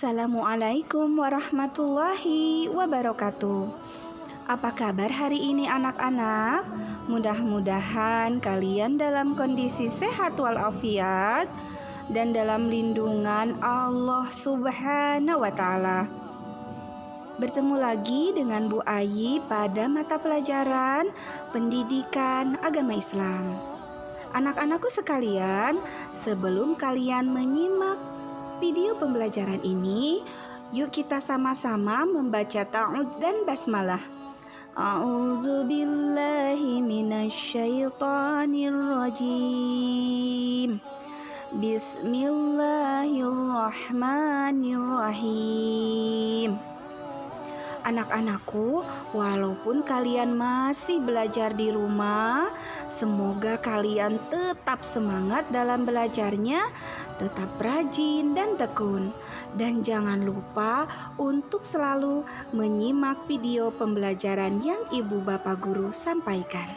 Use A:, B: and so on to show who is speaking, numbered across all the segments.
A: Assalamualaikum warahmatullahi wabarakatuh. Apa kabar hari ini anak-anak? Mudah-mudahan kalian dalam kondisi sehat walafiat dan dalam lindungan Allah Subhanahu wa Ta'ala. Bertemu lagi dengan Bu Ayi pada mata pelajaran Pendidikan Agama Islam. Anak-anakku sekalian, sebelum kalian menyimak video pembelajaran ini, yuk kita sama-sama membaca ta'awudz dan basmalah. A'udzu billahi minasyaitonir rajim. Bismillahirrahmanirrahim. Anak-anakku, walaupun kalian masih belajar di rumah, semoga kalian tetap semangat dalam belajarnya, tetap rajin dan tekun. Dan jangan lupa untuk selalu menyimak video pembelajaran yang Ibu Bapak Guru sampaikan.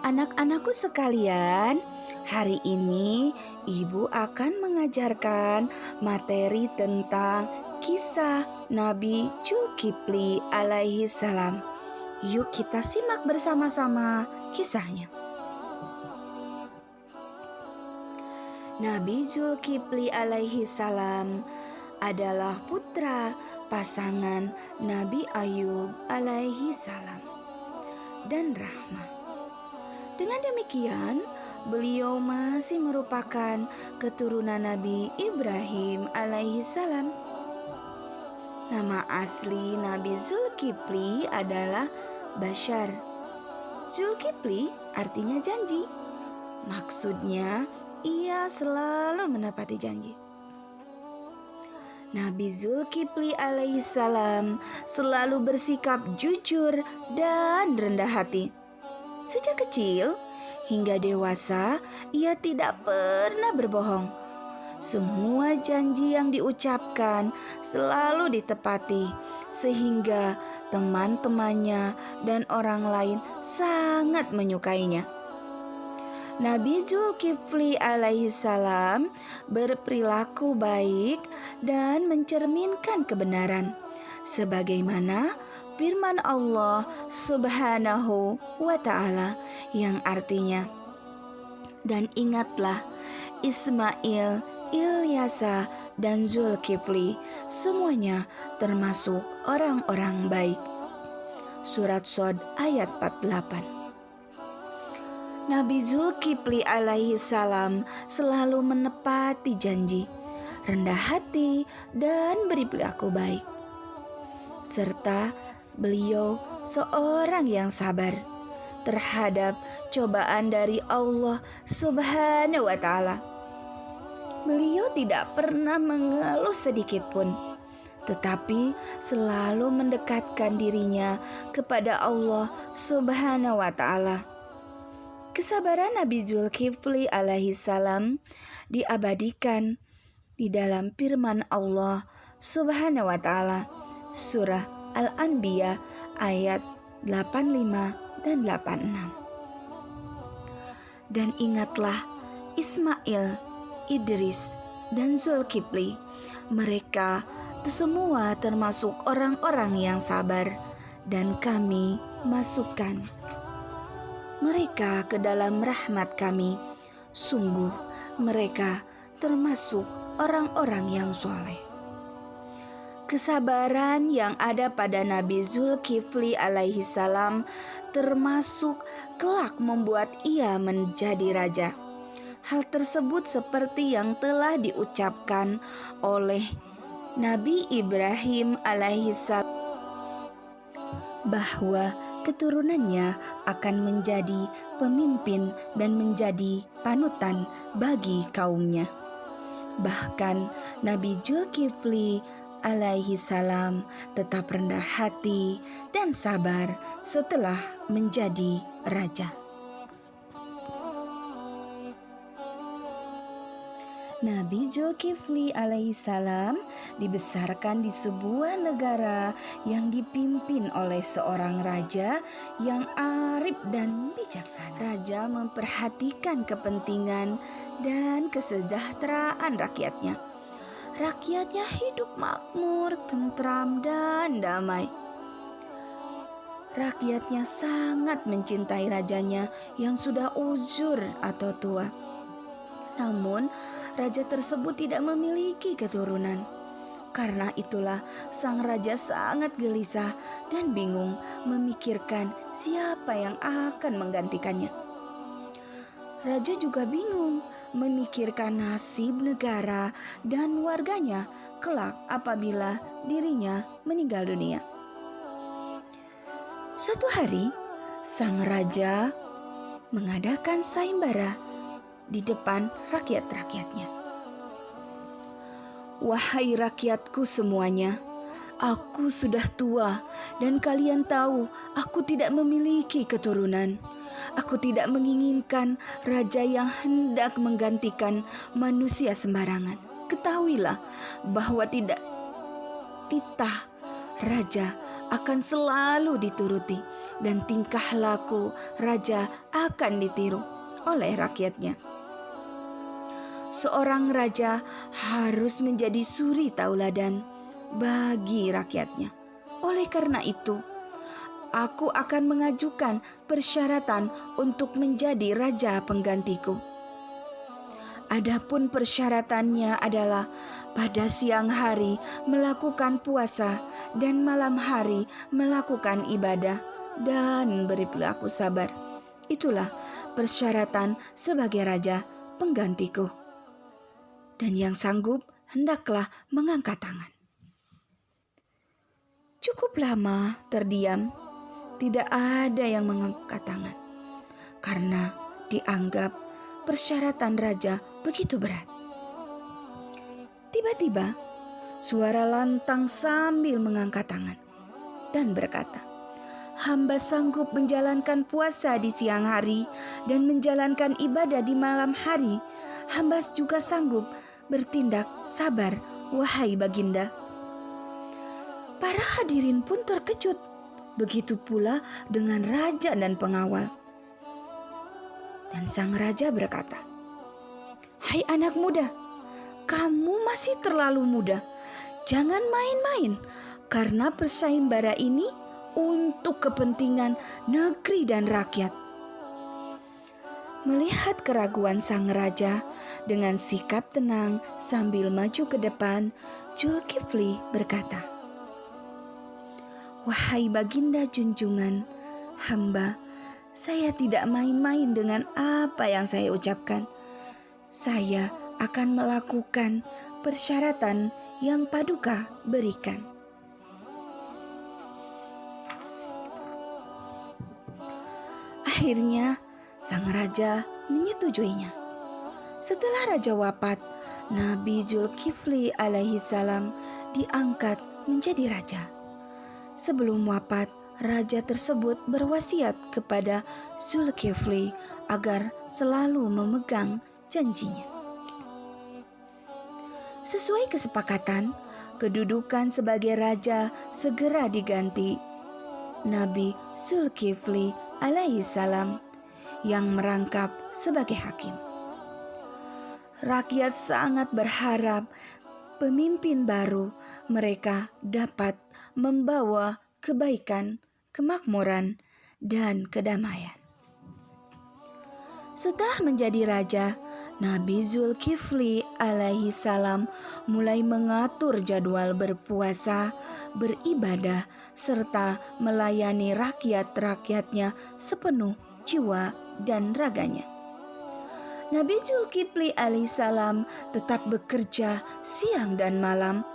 A: Anak-anakku sekalian, hari ini Ibu akan mengajarkan materi tentang kisah Nabi Zulkifli alaihi salam. Yuk kita simak bersama-sama kisahnya. Nabi Zulkifli alaihi salam adalah putra pasangan Nabi Ayub alaihi salam dan Rahmah. Dengan demikian, beliau masih merupakan keturunan Nabi Ibrahim alaihi salam. Nama asli Nabi Zulkifli adalah Bashar. Zulkifli artinya janji. Maksudnya, ia selalu menepati janji. Nabi Zulkifli alaihissalam selalu bersikap jujur dan rendah hati. Sejak kecil hingga dewasa, ia tidak pernah berbohong. Semua janji yang diucapkan selalu ditepati, sehingga teman-temannya dan orang lain sangat menyukainya. Nabi Zulkifli alaihissalam berperilaku baik dan mencerminkan kebenaran, sebagaimana firman Allah Subhanahu wa Ta'ala yang artinya, "Dan ingatlah Ismail, Ilyasa, dan Zulkifli, semuanya termasuk orang-orang baik." Surat Shad ayat 48. Nabi Zulkifli alaihissalam selalu menepati janji, rendah hati, dan berperilaku baik. Serta beliau seorang yang sabar terhadap cobaan dari Allah Subhanahu wa Ta'ala. Beliau tidak pernah mengeluh sedikit pun, tetapi selalu mendekatkan dirinya kepada Allah Subhanahu wa Ta'ala. Kesabaran Nabi Zulkifli alaihissalam diabadikan di dalam firman Allah Subhanahu wa Ta'ala, surah Al-Anbiya ayat 85 dan 86. Dan ingatlah Ismail, Idris, dan Zulkifli, mereka semua termasuk orang-orang yang sabar, dan kami masukkan mereka ke dalam rahmat kami. Sungguh mereka termasuk orang-orang yang soleh. Kesabaran yang ada pada Nabi Zulkifli alaihissalam termasuk kelak membuat ia menjadi raja. Hal tersebut seperti yang telah diucapkan oleh Nabi Ibrahim alaihissalam bahwa keturunannya akan menjadi pemimpin dan menjadi panutan bagi kaumnya. Bahkan Nabi Zulkifli alaihissalam tetap rendah hati dan sabar setelah menjadi raja. Nabi Zulkifli alaihissalam dibesarkan di sebuah negara yang dipimpin oleh seorang raja yang arif dan bijaksana. Raja memperhatikan kepentingan dan kesejahteraan rakyatnya. rakyatnya hidup makmur, tentram, dan damai. Rakyatnya sangat mencintai rajanya yang sudah uzur atau tua. Namun, raja tersebut tidak memiliki keturunan. Karena itulah sang raja sangat gelisah dan bingung memikirkan siapa yang akan menggantikannya. Raja juga bingung memikirkan nasib negara dan warganya kelak apabila dirinya meninggal dunia. Suatu hari, sang raja mengadakan sayembara di depan rakyat-rakyatnya. "Wahai rakyatku semuanya, aku sudah tua dan kalian tahu aku tidak memiliki keturunan. Aku tidak menginginkan raja yang hendak menggantikan manusia sembarangan. Ketahuilah bahwa titah raja akan selalu dituruti dan tingkah laku raja akan ditiru oleh rakyatnya. Seorang raja harus menjadi suri tauladan bagi rakyatnya. Oleh karena itu, aku akan mengajukan persyaratan untuk menjadi raja penggantiku. Adapun persyaratannya adalah pada siang hari melakukan puasa dan malam hari melakukan ibadah dan berperilaku sabar. Itulah persyaratan sebagai raja penggantiku. Dan yang sanggup hendaklah mengangkat tangan." Cukup lama terdiam, tidak ada yang mengangkat tangan karena dianggap persyaratan raja begitu berat. Tiba-tiba suara lantang sambil mengangkat tangan dan berkata, "Hamba sanggup menjalankan puasa di siang hari dan menjalankan ibadah di malam hari. Hamba juga sanggup bertindak sabar, wahai baginda." Para hadirin pun terkejut. Begitu pula dengan raja dan pengawal. Dan sang raja berkata, "Hai anak muda, kamu masih terlalu muda. Jangan main-main, karena persayembara ini untuk kepentingan negeri dan rakyat." Melihat keraguan sang raja, dengan sikap tenang sambil maju ke depan, Zulkifli berkata, "Wahai baginda junjungan, hamba, saya tidak main-main dengan apa yang saya ucapkan. Saya akan melakukan persyaratan yang Paduka berikan." Akhirnya, sang raja menyetujuinya. Setelah raja wafat, Nabi Zulkifli alaihi salam diangkat menjadi raja. Sebelum wafat, raja tersebut berwasiat kepada Zulkifli agar selalu memegang janjinya. Sesuai kesepakatan, kedudukan sebagai raja segera diganti Nabi Zulkifli alaihi salam yang merangkap sebagai hakim. Rakyat sangat berharap pemimpin baru mereka dapat membawa kebaikan, kemakmuran, dan kedamaian. Setelah menjadi raja, Nabi Zulkifli alaihi salam mulai mengatur jadwal berpuasa, beribadah, serta melayani rakyat-rakyatnya sepenuh jiwa dan raganya. Nabi Zulkifli alaihissalam tetap bekerja siang dan malam.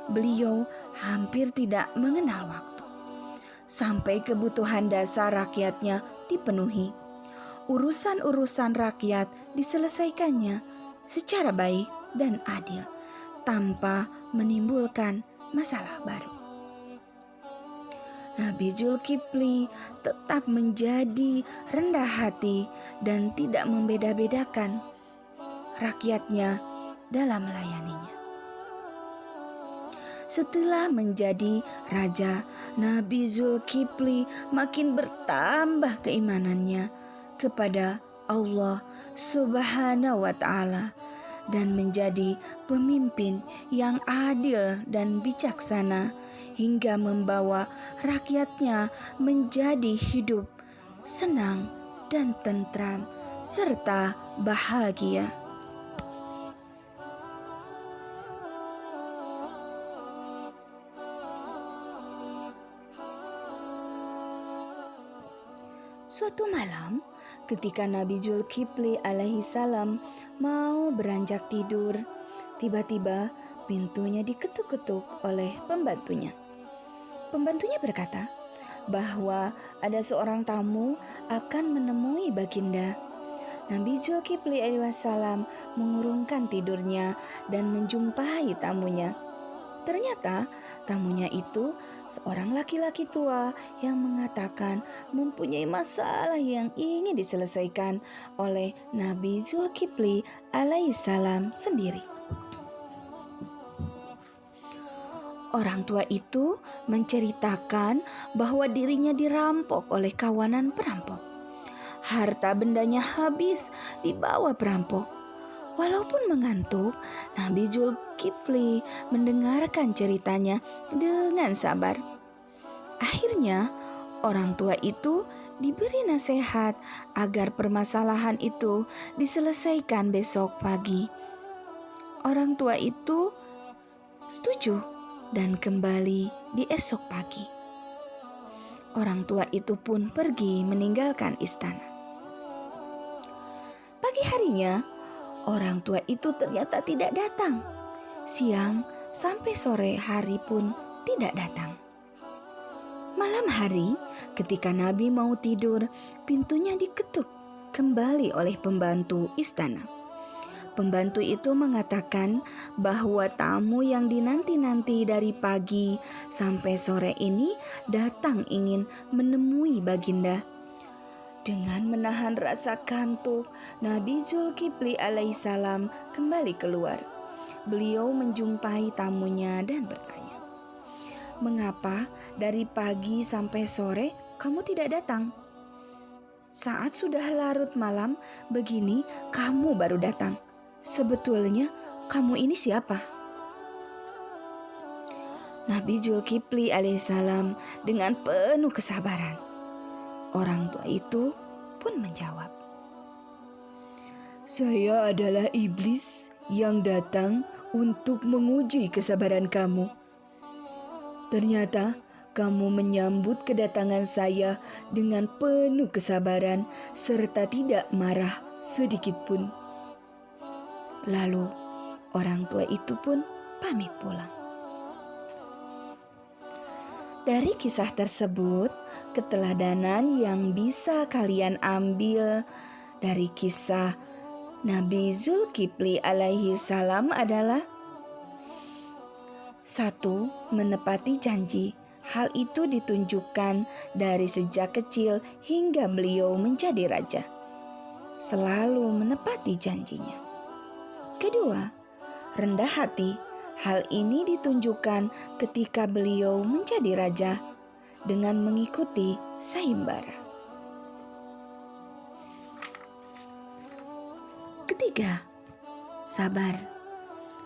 A: Beliau hampir tidak mengenal waktu. Sampai kebutuhan dasar rakyatnya dipenuhi, urusan-urusan rakyat diselesaikannya secara baik dan adil, tanpa menimbulkan masalah baru. Nabi Zulkifli tetap menjadi rendah hati dan tidak membeda-bedakan rakyatnya dalam melayaninya. Setelah menjadi raja, Nabi Zulkifli makin bertambah keimanannya kepada Allah Subhanahu wa Ta'ala dan menjadi pemimpin yang adil dan bijaksana hingga membawa rakyatnya menjadi hidup senang dan tentram serta bahagia. Suatu malam, ketika Nabi Zulkifli alaihi salam mau beranjak tidur, tiba-tiba pintunya diketuk-ketuk oleh pembantunya. Pembantunya berkata bahwa ada seorang tamu akan menemui baginda. Nabi Zulkifli alaihi salam mengurungkan tidurnya dan menjumpai tamunya. Ternyata tamunya itu seorang laki-laki tua yang mengatakan mempunyai masalah yang ingin diselesaikan oleh Nabi Zulkifli alaihissalam sendiri. Orang tua itu menceritakan bahwa dirinya dirampok oleh kawanan perampok. Harta bendanya habis dibawa perampok. Walaupun mengantuk, Nabi Zulkifli mendengarkan ceritanya dengan sabar. Akhirnya, orang tua itu diberi nasihat agar permasalahan itu diselesaikan besok pagi. Orang tua itu setuju dan kembali di esok pagi. Orang tua itu pun pergi meninggalkan istana. Pagi harinya, orang tua itu ternyata tidak datang. Siang sampai sore hari pun tidak datang. Malam hari, ketika Nabi mau tidur, pintunya diketuk kembali oleh pembantu istana. Pembantu itu mengatakan bahwa tamu yang dinanti-nanti dari pagi sampai sore ini datang ingin menemui baginda. Dengan menahan rasa kantuk, Nabi Zulkifli alaihissalam kembali keluar. Beliau menjumpai tamunya dan bertanya, "Mengapa dari pagi sampai sore kamu tidak datang? Saat sudah larut malam begini kamu baru datang. Sebetulnya kamu ini siapa?" Nabi Zulkifli alaihissalam dengan penuh kesabaran. Orang tua itu pun menjawab, "Saya adalah iblis yang datang untuk menguji kesabaran kamu. Ternyata kamu menyambut kedatangan saya dengan penuh kesabaran serta tidak marah sedikit pun." Lalu orang tua itu pun pamit pulang. Dari kisah tersebut, keteladanan yang bisa kalian ambil dari kisah Nabi Zulkifli alaihi salam adalah: 1. Menepati janji. Hal itu ditunjukkan dari sejak kecil hingga beliau menjadi raja. Selalu menepati janjinya. 2. Rendah hati. Hal ini ditunjukkan ketika beliau menjadi raja dengan mengikuti sayembara. 3. Sabar.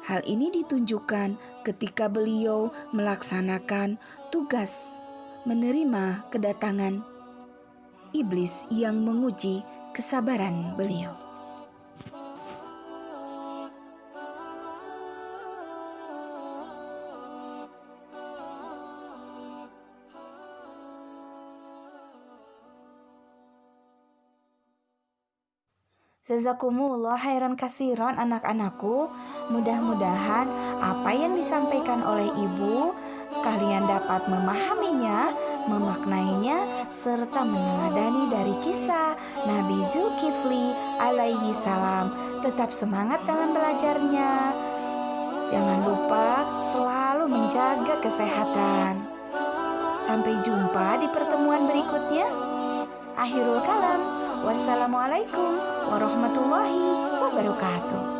A: Hal ini ditunjukkan ketika beliau melaksanakan tugas menerima kedatangan iblis yang menguji kesabaran beliau. Jazakumullah khairan kasiran anak-anakku. Mudah-mudahan apa yang disampaikan oleh ibu kalian dapat memahaminya, memaknainya, serta meneladani dari kisah Nabi Zulkifli alaihi salam. Tetap semangat dalam belajarnya. Jangan lupa selalu menjaga kesehatan. Sampai jumpa di pertemuan berikutnya. Akhirul kalam. Wassalamualaikum warahmatullahi wabarakatuh.